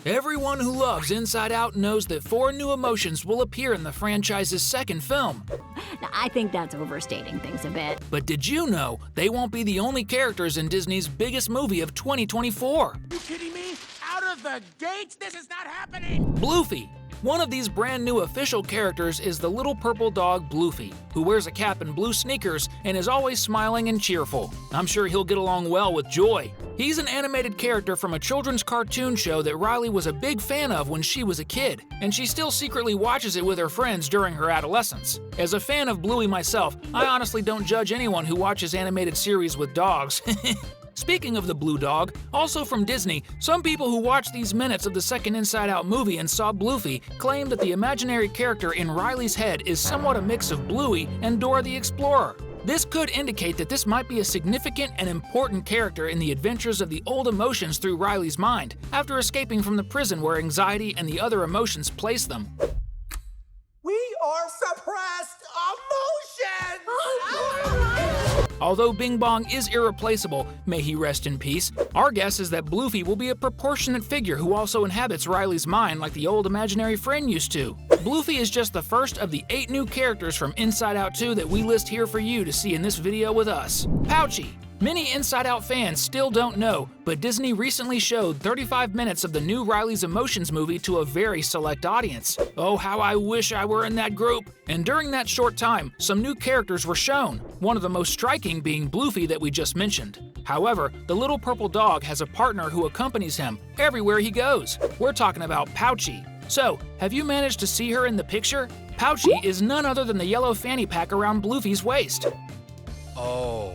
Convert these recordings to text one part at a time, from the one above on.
Everyone who loves Inside Out knows that 4 new emotions will appear in the franchise's second film. Now, I think that's overstating things a bit. But did you know they won't be the only characters in Disney's biggest movie of 2024? You kidding me? Out of the gates? This is not happening! Bluey. One of these brand new official characters is the little purple dog Bluey, who wears a cap and blue sneakers and is always smiling and cheerful. I'm sure he'll get along well with Joy. He's an animated character from a children's cartoon show that Riley was a big fan of when she was a kid, and she still secretly watches it with her friends during her adolescence. As a fan of Bluey myself, I honestly don't judge anyone who watches animated series with dogs. Speaking of the blue dog, also from Disney, some people who watched these minutes of the second Inside Out movie and saw Bluey claim that the imaginary character in Riley's head is somewhat a mix of Bluey and Dora the Explorer. This could indicate that this might be a significant and important character in the adventures of the old emotions through Riley's mind, after escaping from the prison where anxiety and the other emotions place them. We are suppressed emotions! Although Bing Bong is irreplaceable, may he rest in peace, our guess is that Bluey will be a proportionate figure who also inhabits Riley's mind like the old imaginary friend used to. Bluey is just the first of the 8 new characters from Inside Out 2 that we list here for you to see in this video with us. Pouchy. Many Inside Out fans still don't know, but Disney recently showed 35 minutes of the new Riley's Emotions movie to a very select audience. Oh, how I wish I were in that group! And during that short time, some new characters were shown, one of the most striking being Bluey that we just mentioned. However, the little purple dog has a partner who accompanies him everywhere he goes. We're talking about Pouchy. So, have you managed to see her in the picture? Pouchy is none other than the yellow fanny pack around Bluey's waist. Oh.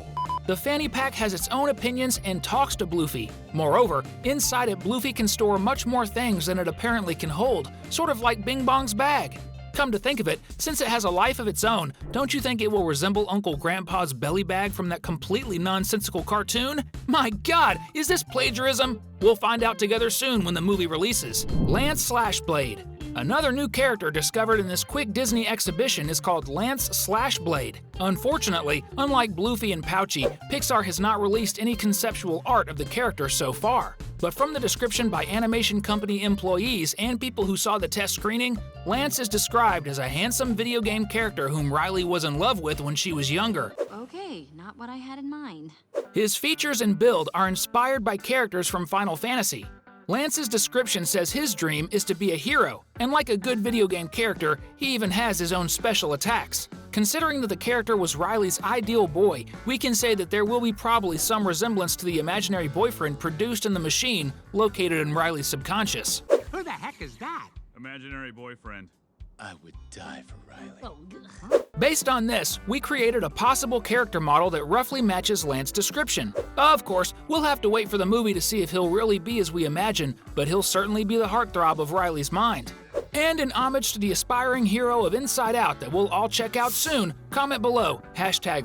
The Fanny Pack has its own opinions and talks to Bluey. Moreover, inside it, Bluey can store much more things than it apparently can hold, sort of like Bing Bong's bag. Come to think of it, since it has a life of its own, don't you think it will resemble Uncle Grandpa's belly bag from that completely nonsensical cartoon? My God, is this plagiarism? We'll find out together soon when the movie releases. Lance Slashblade. Another new character discovered in this quick Disney exhibition is called Lance Slashblade. Unfortunately, unlike Bluey and Pouchy, Pixar has not released any conceptual art of the character so far. But from the description by animation company employees and people who saw the test screening, Lance is described as a handsome video game character whom Riley was in love with when she was younger. Okay, not what I had in mind. His features and build are inspired by characters from Final Fantasy. Lance's description says his dream is to be a hero, and like a good video game character, he even has his own special attacks. Considering that the character was Riley's ideal boy, we can say that there will be probably some resemblance to the imaginary boyfriend produced in the machine located in Riley's subconscious. Who the heck is that? Imaginary boyfriend. I would die for Riley. Oh, Based on this, we created a possible character model that roughly matches Lance's description. Of course, we'll have to wait for the movie to see if he'll really be as we imagine, but he'll certainly be the heartthrob of Riley's mind. And in homage to the aspiring hero of Inside Out that we'll all check out soon, comment below,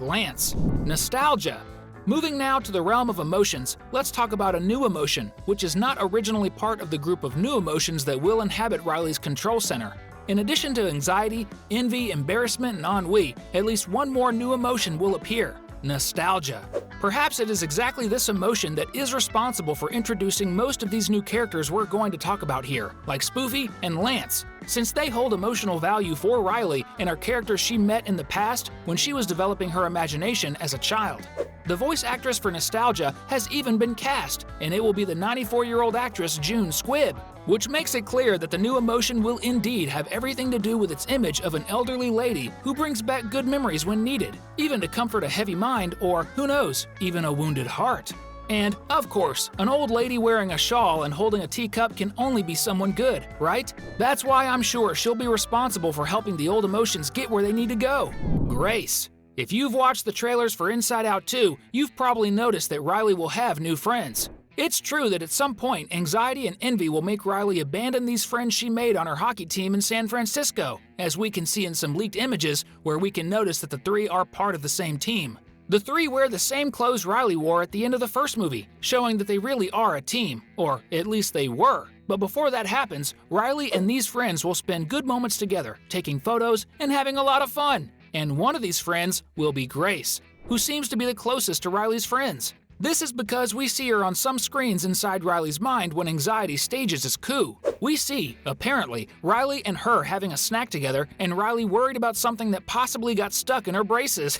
#Lance. Nostalgia. Moving now to the realm of emotions, let's talk about a new emotion, which is not originally part of the group of new emotions that will inhabit Riley's control center. In addition to anxiety, envy, embarrassment, and ennui, at least one more new emotion will appear: nostalgia. Perhaps it is exactly this emotion that is responsible for introducing most of these new characters we're going to talk about here, like Spoofy and Lance, since they hold emotional value for Riley and are characters she met in the past when she was developing her imagination as a child. The voice actress for Nostalgia has even been cast, and it will be the 94-year-old actress June Squibb, which makes it clear that the new emotion will indeed have everything to do with its image of an elderly lady who brings back good memories when needed, even to comfort a heavy mind or, who knows, even a wounded heart. And, of course, an old lady wearing a shawl and holding a teacup can only be someone good, right? That's why I'm sure she'll be responsible for helping the old emotions get where they need to go. Grace. If you've watched the trailers for Inside Out 2, you've probably noticed that Riley will have new friends. It's true that at some point, anxiety and envy will make Riley abandon these friends she made on her hockey team in San Francisco, as we can see in some leaked images where we can notice that the 3 are part of the same team. The 3 wear the same clothes Riley wore at the end of the first movie, showing that they really are a team, or at least they were. But before that happens, Riley and these friends will spend good moments together, taking photos and having a lot of fun. And one of these friends will be Grace, who seems to be the closest to Riley's friends. This is because we see her on some screens inside Riley's mind when anxiety stages his coup. We see, apparently, Riley and her having a snack together and Riley worried about something that possibly got stuck in her braces.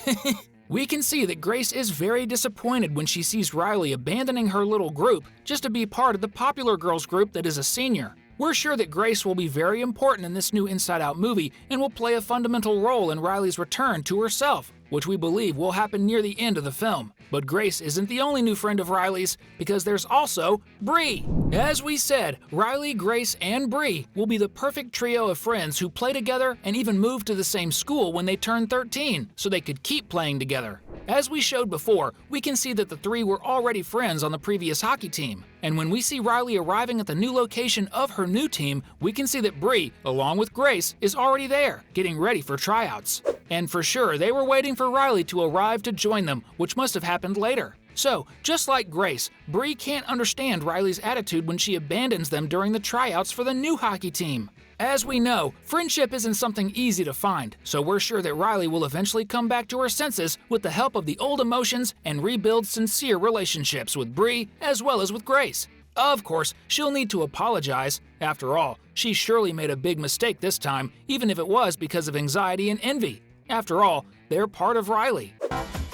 We can see that Grace is very disappointed when she sees Riley abandoning her little group just to be part of the popular girls group that is a senior. We're sure that Grace will be very important in this new Inside Out movie and will play a fundamental role in Riley's return to herself, which we believe will happen near the end of the film. But Grace isn't the only new friend of Riley's, because there's also Bree. As we said, Riley, Grace, and Bree will be the perfect trio of friends who play together and even move to the same school when they turn 13, so they could keep playing together. As we showed before, we can see that the three were already friends on the previous hockey team. And when we see Riley arriving at the new location of her new team, we can see that Bree, along with Grace, is already there, getting ready for tryouts. And for sure, they were waiting for Riley to arrive to join them, which must have happened later. So, just like Grace, Bree can't understand Riley's attitude when she abandons them during the tryouts for the new hockey team. As we know, friendship isn't something easy to find, so we're sure that Riley will eventually come back to her senses with the help of the old emotions and rebuild sincere relationships with Bree as well as with Grace. Of course, she'll need to apologize. After all, she surely made a big mistake this time, even if it was because of anxiety and envy. After all, they're part of Riley.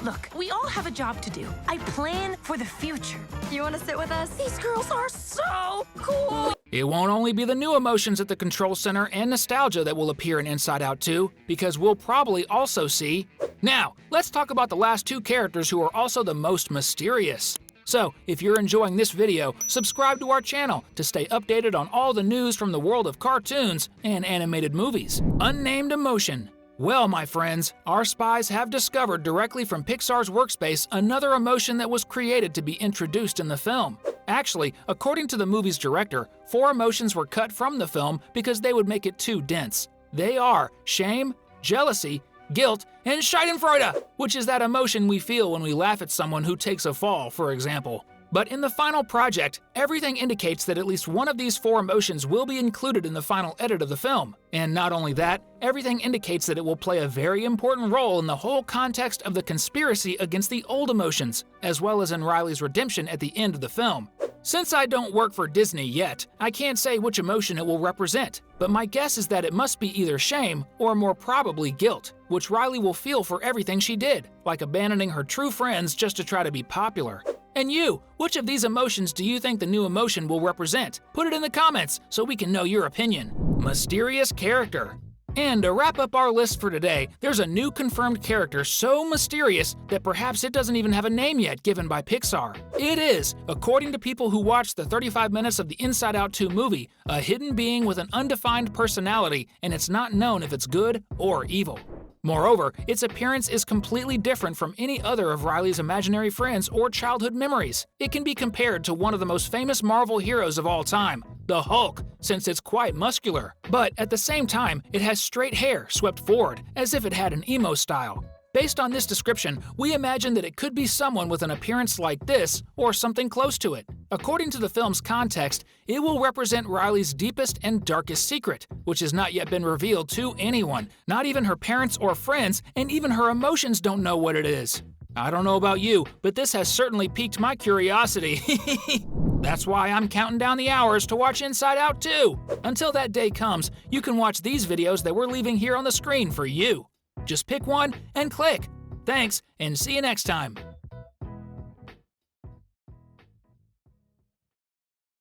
Look, we all have a job to do. I plan for the future. You want to sit with us? These girls are so cool. It won't only be the new emotions at the control center and nostalgia that will appear in Inside Out 2, because we'll probably also see... Now, let's talk about the last two characters who are also the most mysterious. So, if you're enjoying this video, subscribe to our channel to stay updated on all the news from the world of cartoons and animated movies. Unnamed Emotion. Well, my friends, our spies have discovered directly from Pixar's workspace another emotion that was created to be introduced in the film. Actually, according to the movie's director, 4 emotions were cut from the film because they would make it too dense. They are shame, jealousy, guilt, and Schadenfreude, which is that emotion we feel when we laugh at someone who takes a fall, for example. But in the final project, everything indicates that at least one of these 4 emotions will be included in the final edit of the film. And not only that, everything indicates that it will play a very important role in the whole context of the conspiracy against the old emotions, as well as in Riley's redemption at the end of the film. Since I don't work for Disney yet, I can't say which emotion it will represent, but my guess is that it must be either shame or more probably guilt, which Riley will feel for everything she did, like abandoning her true friends just to try to be popular. And you, which of these emotions do you think the new emotion will represent? Put it in the comments so we can know your opinion. Mysterious character. And to wrap up our list for today, there's a new confirmed character so mysterious that perhaps it doesn't even have a name yet given by Pixar. It is, according to people who watched the 35 minutes of the Inside Out 2 movie, a hidden being with an undefined personality, and it's not known if it's good or evil. Moreover, its appearance is completely different from any other of Riley's imaginary friends or childhood memories. It can be compared to one of the most famous Marvel heroes of all time, the Hulk, since it's quite muscular. But at the same time, it has straight hair swept forward, as if it had an emo style. Based on this description, we imagine that it could be someone with an appearance like this, or something close to it. According to the film's context, it will represent Riley's deepest and darkest secret, which has not yet been revealed to anyone, not even her parents or friends, and even her emotions don't know what it is. I don't know about you, but this has certainly piqued my curiosity. That's why I'm counting down the hours to watch Inside Out 2. Until that day comes, you can watch these videos that we're leaving here on the screen for you. Just pick one and click. Thanks, and see you next time.